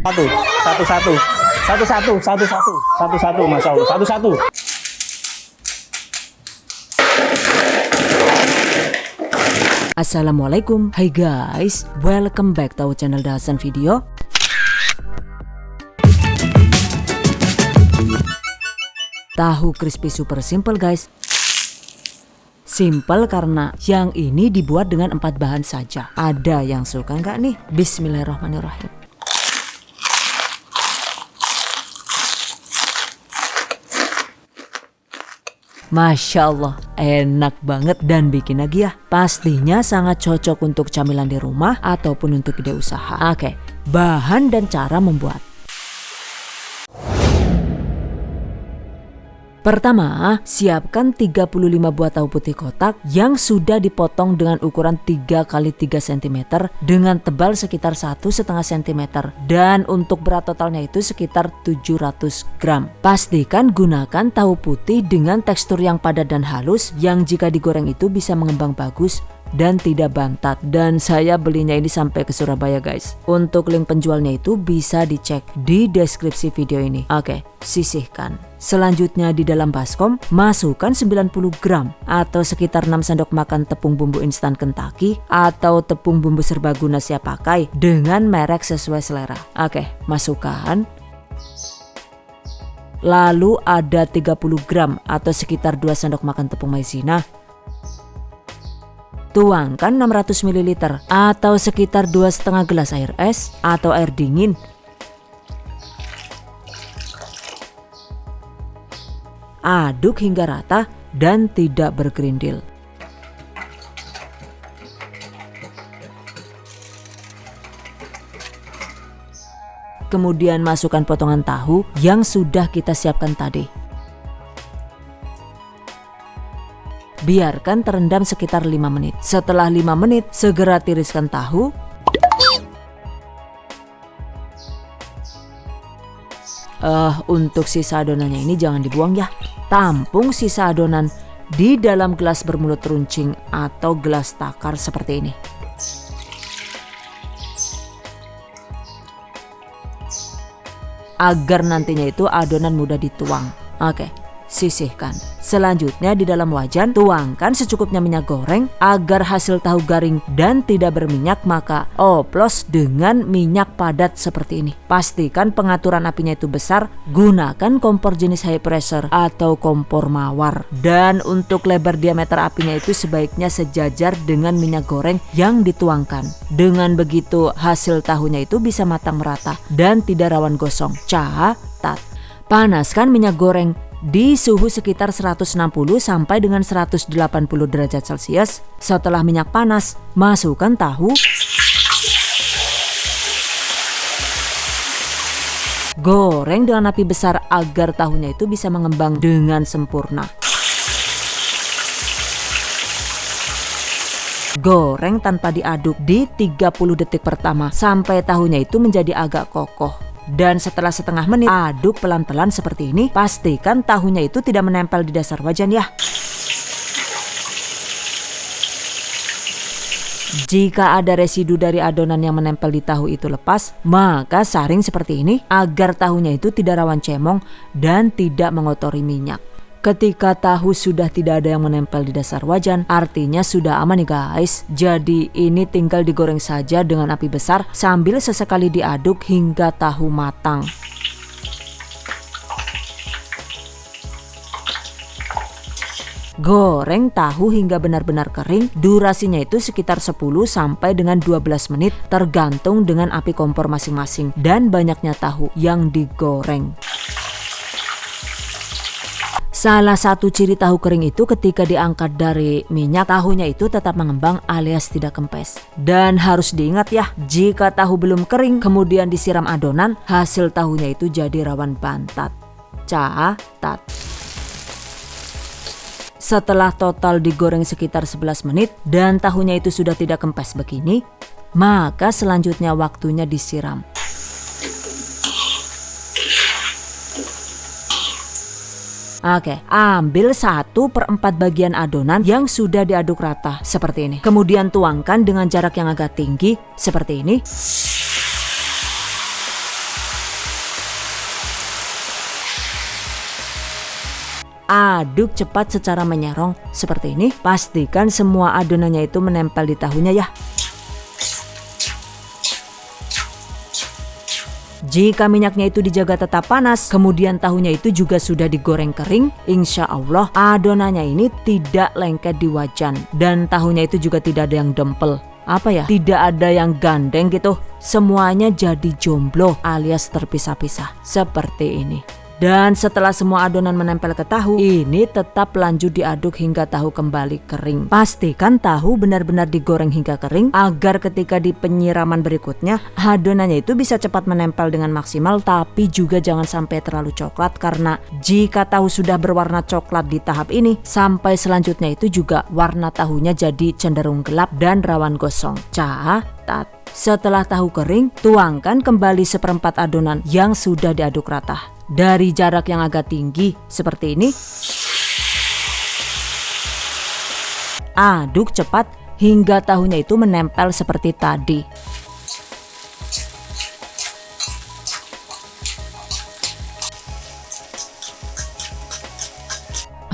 Satu, satu, Masya Allah, satu. Assalamualaikum, hai guys, welcome back to our channel Dasan Video. Tahu crispy super simple guys. Simple karena yang ini dibuat dengan 4 bahan saja. Ada yang suka nggak nih? Bismillahirrahmanirrahim. Masya Allah, enak banget dan bikin lagi ya. Pastinya sangat cocok untuk camilan di rumah ataupun untuk ide usaha. Oke, bahan dan cara membuat. Pertama, siapkan 35 buah tahu putih kotak yang sudah dipotong dengan ukuran 3 x 3 cm dengan tebal sekitar 1,5 cm dan untuk berat totalnya itu sekitar 700 gram. Pastikan gunakan tahu putih dengan tekstur yang padat dan halus yang jika digoreng itu bisa mengembang bagus dan tidak bantat, dan saya belinya ini sampai ke Surabaya guys. Untuk link penjualnya itu bisa dicek di deskripsi video ini. Oke, sisihkan. Selanjutnya di dalam baskom masukkan 90 gram atau sekitar 6 sendok makan tepung bumbu instan Kentucky atau tepung bumbu serbaguna siap pakai dengan merek sesuai selera. Oke, masukkan. Lalu ada 30 gram atau sekitar 2 sendok makan tepung maizena. Tuangkan 600 ml atau sekitar 2,5 gelas air es atau air dingin. Aduk hingga rata dan tidak bergerindil. Kemudian masukkan potongan tahu yang sudah kita siapkan tadi. Biarkan terendam sekitar 5 menit. Setelah 5 menit, segera tiriskan tahu. Untuk sisa adonannya ini jangan dibuang ya. Tampung sisa adonan di dalam gelas bermulut runcing atau gelas takar seperti ini. Agar nantinya itu adonan mudah dituang. Oke. Sisihkan. Selanjutnya di dalam wajan tuangkan secukupnya minyak goreng agar hasil tahu garing dan tidak berminyak, maka oplos dengan minyak padat seperti ini. Pastikan pengaturan apinya itu besar, gunakan kompor jenis high pressure atau kompor mawar. Dan untuk lebar diameter apinya itu sebaiknya sejajar dengan minyak goreng yang dituangkan. Dengan begitu hasil tahunya itu bisa matang merata dan tidak rawan gosong. Catat, panaskan minyak goreng di suhu sekitar 160 sampai dengan 180 derajat Celcius. Setelah minyak panas, masukkan tahu. Goreng dengan api besar agar tahunya itu bisa mengembang dengan sempurna. Goreng tanpa diaduk di 30 detik pertama sampai tahunya itu menjadi agak kokoh. Dan setelah setengah menit aduk pelan-pelan seperti ini. Pastikan tahunya itu tidak menempel di dasar wajan ya. Jika ada residu dari adonan yang menempel di tahu itu lepas, maka saring seperti ini agar tahunya itu tidak rawan cemong dan tidak mengotori minyak. Ketika tahu sudah tidak ada yang menempel di dasar wajan, artinya sudah aman nih guys. Jadi ini tinggal digoreng saja dengan api besar sambil sesekali diaduk hingga tahu matang. Goreng tahu hingga benar-benar kering. Durasinya itu sekitar 10 sampai dengan 12 menit tergantung dengan api kompor masing-masing dan banyaknya tahu yang digoreng. Salah satu ciri tahu kering itu ketika diangkat dari minyak, tahunya itu tetap mengembang alias tidak kempes. Dan harus diingat ya, jika tahu belum kering kemudian disiram adonan, hasil tahunya itu jadi rawan bantat. Catat. Setelah total digoreng sekitar 11 menit dan tahunya itu sudah tidak kempes begini, maka selanjutnya waktunya disiram. Oke, ambil 1/4 bagian adonan yang sudah diaduk rata seperti ini. Kemudian tuangkan dengan jarak yang agak tinggi seperti ini. aduk cepat secara menyerong seperti ini. Pastikan semua adonannya itu menempel di tahunya ya. Jika minyaknya itu dijaga tetap panas, kemudian tahunya itu juga sudah digoreng kering, insya Allah adonannya ini tidak lengket di wajan. Dan tahunya itu juga tidak ada yang dempel. Apa ya? Tidak ada yang gandeng gitu. Semuanya jadi jomblo alias terpisah-pisah. Seperti ini. Dan setelah semua adonan menempel ke tahu, ini tetap lanjut diaduk hingga tahu kembali kering. Pastikan tahu benar-benar digoreng hingga kering agar ketika di penyiraman berikutnya adonannya itu bisa cepat menempel dengan maksimal, tapi juga jangan sampai terlalu coklat karena jika tahu sudah berwarna coklat di tahap ini, sampai selanjutnya itu juga warna tahunya jadi cenderung gelap dan rawan gosong. Catat. Setelah tahu kering, tuangkan kembali seperempat adonan yang sudah diaduk rata. Dari jarak yang agak tinggi seperti ini. Aduk cepat hingga tahunya itu menempel seperti tadi.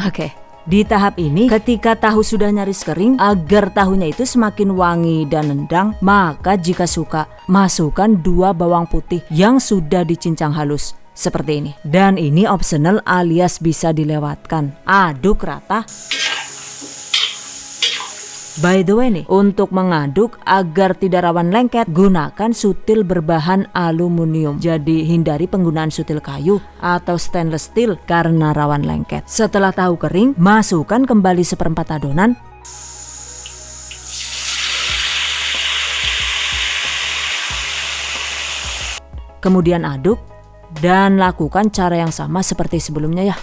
Oke. Di tahap ini, ketika tahu sudah nyaris kering, agar tahunya itu semakin wangi dan nendang, maka jika suka, masukkan 2 bawang putih yang sudah dicincang halus. Seperti ini. Dan ini optional alias bisa dilewatkan. Aduk rata. By the way nih, untuk mengaduk agar tidak rawan lengket, gunakan sutil berbahan aluminium. Jadi hindari penggunaan sutil kayu atau stainless steel karena rawan lengket. Setelah tahu kering, masukkan kembali seperempat adonan. Kemudian aduk dan lakukan cara yang sama seperti sebelumnya ya.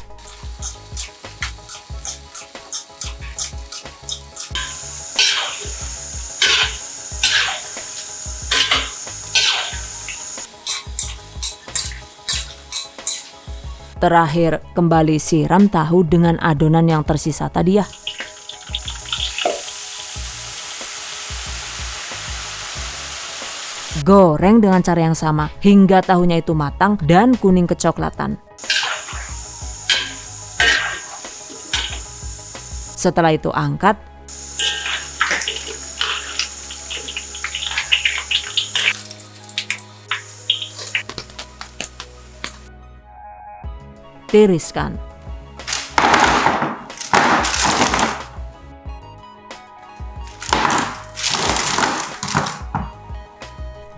Terakhir, kembali siram tahu dengan adonan yang tersisa tadi ya. Goreng dengan cara yang sama hingga tahunya itu matang dan kuning kecoklatan. Setelah itu angkat. Tiriskan.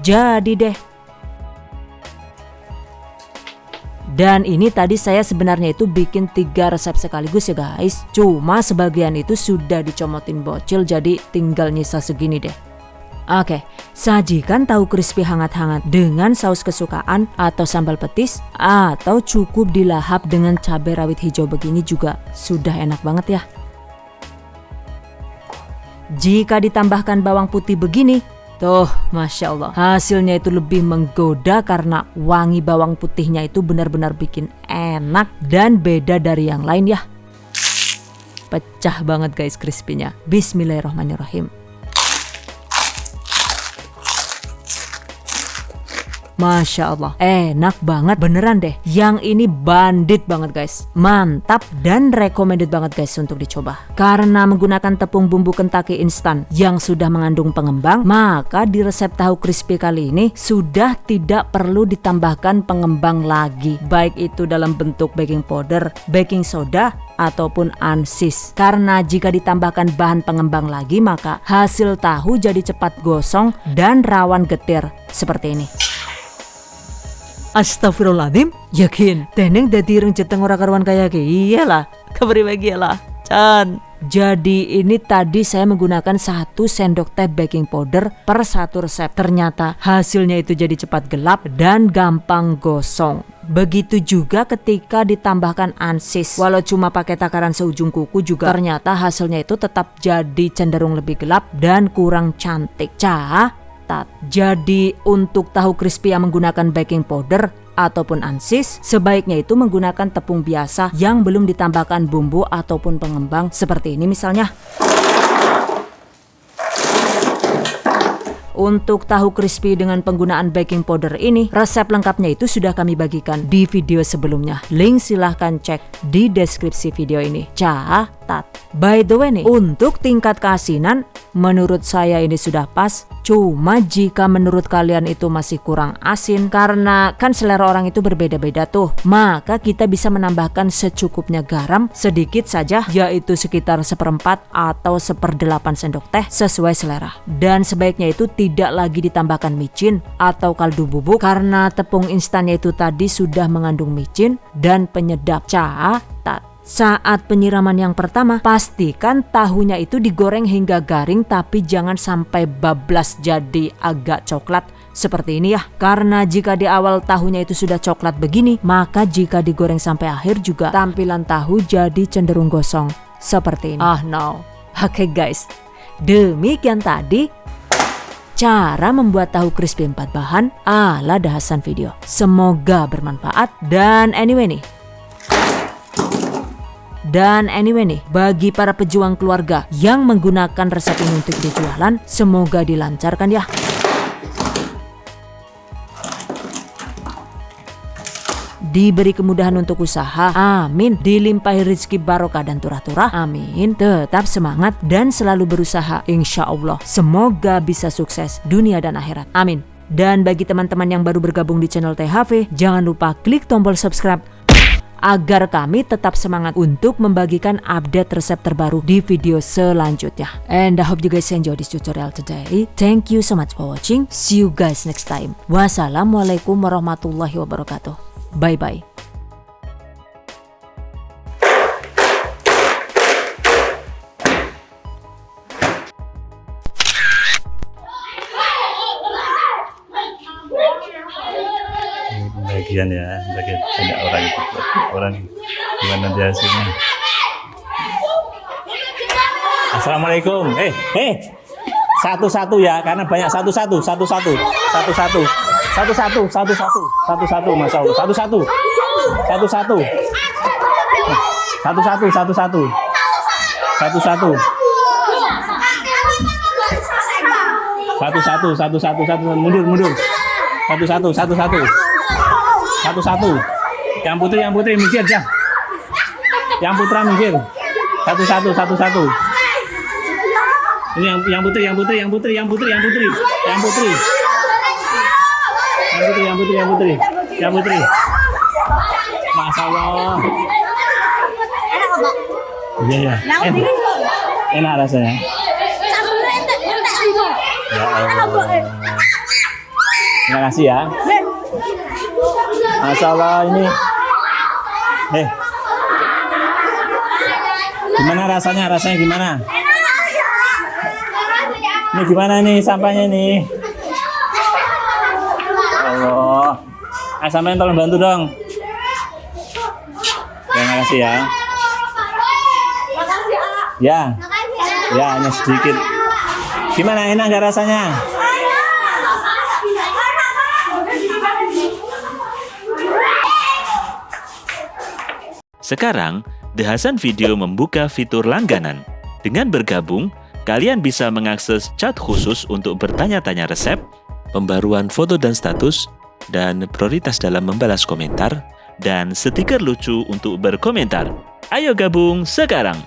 Jadi deh. Dan ini tadi saya sebenarnya itu bikin 3 resep sekaligus ya guys. Cuma sebagian itu sudah dicomotin bocil, jadi tinggal nyisa segini deh. Oke, sajikan tahu crispy hangat-hangat dengan saus kesukaan atau sambal petis, atau cukup dilahap dengan cabai rawit hijau begini juga sudah enak banget ya. Jika ditambahkan bawang putih begini, tuh Masya Allah, hasilnya itu lebih menggoda karena wangi bawang putihnya itu benar-benar bikin enak dan beda dari yang lain ya. Pecah banget guys crispy-nya. Bismillahirrahmanirrahim. Masya Allah, enak banget beneran deh. Yang ini bandit banget guys. Mantap dan recommended banget guys untuk dicoba. Karena menggunakan tepung bumbu Kentucky instan yang sudah mengandung pengembang, maka di resep tahu crispy kali ini sudah tidak perlu ditambahkan pengembang lagi. Baik itu dalam bentuk baking powder, baking soda, ataupun ansis. Karena jika ditambahkan bahan pengembang lagi, maka hasil tahu jadi cepat gosong dan rawan getir seperti ini. Astagfirullahaladzim, yakin teneng dadi ireng jeteng ora karuan kaya ke. Iyalah, kabari bagi lah Chan. Jadi ini tadi saya menggunakan 1 sendok teh baking powder per 1 resep. Ternyata hasilnya itu jadi cepat gelap dan gampang gosong. Begitu juga ketika ditambahkan ansis. Walau cuma pakai takaran seujung kuku juga ternyata hasilnya itu tetap jadi cenderung lebih gelap dan kurang cantik. Jadi untuk tahu crispy yang menggunakan baking powder ataupun ansis, sebaiknya itu menggunakan tepung biasa yang belum ditambahkan bumbu ataupun pengembang seperti ini misalnya. Untuk tahu crispy dengan penggunaan baking powder ini, resep lengkapnya itu sudah kami bagikan di video sebelumnya. Link silahkan cek di deskripsi video ini. Catat. By the way nih, untuk tingkat keasinan, menurut saya ini sudah pas. Cuma jika menurut kalian itu masih kurang asin, karena kan selera orang itu berbeda-beda tuh, maka kita bisa menambahkan secukupnya garam sedikit saja, yaitu sekitar 1/4 atau 1/8 sendok teh sesuai selera. Dan sebaiknya itu tidak lagi ditambahkan micin atau kaldu bubuk, karena tepung instannya itu tadi sudah mengandung micin dan penyedap. Catat. Saat penyiraman yang pertama, pastikan tahunya itu digoreng hingga garing, tapi jangan sampai bablas jadi agak coklat seperti ini ya. Karena jika di awal tahunya itu sudah coklat begini, maka jika digoreng sampai akhir juga tampilan tahu jadi cenderung gosong seperti ini. No. Oke guys, demikian tadi cara membuat tahu crispy 4 bahan ala Dahasan Video. Semoga bermanfaat. Dan anyway nih, bagi para pejuang keluarga yang menggunakan resep ini untuk dijualan, semoga dilancarkan ya. Diberi kemudahan untuk usaha, amin. Dilimpahi rezeki barokah dan turah-turah, amin. Tetap semangat dan selalu berusaha, insya Allah. Semoga bisa sukses dunia dan akhirat, amin. Dan bagi teman-teman yang baru bergabung di channel THV, jangan lupa klik tombol subscribe agar kami tetap semangat untuk membagikan update resep terbaru di video selanjutnya. And I hope you guys enjoy this tutorial today. Thank you so much for watching. See you guys next time. Wassalamualaikum warahmatullahi wabarakatuh. Bye bye. Bagian banyak orang gimana dia hasilnya. Assalamualaikum. Satu-satu ya, karena banyak satu-satu, masya Allah, satu-satu, mundur, satu-satu. Yang putri minggir ya. Yang putra minggir. Satu-satu. Ini yang putri. Masya Allah. Iya. Enak rasanya. Ya Allah. Terima kasih ya. Masya Allah ini. Gimana rasanya gimana? Ini gimana nih sampahnya nih? Allah. Sampean tolong bantu dong. Terima kasih ya. Ya, hanya sedikit. Gimana, enak nggak rasanya? Sekarang, Dahasan Video membuka fitur langganan. Dengan bergabung, kalian bisa mengakses chat khusus untuk bertanya-tanya resep, pembaruan foto dan status, dan prioritas dalam membalas komentar, dan stiker lucu untuk berkomentar. Ayo gabung sekarang!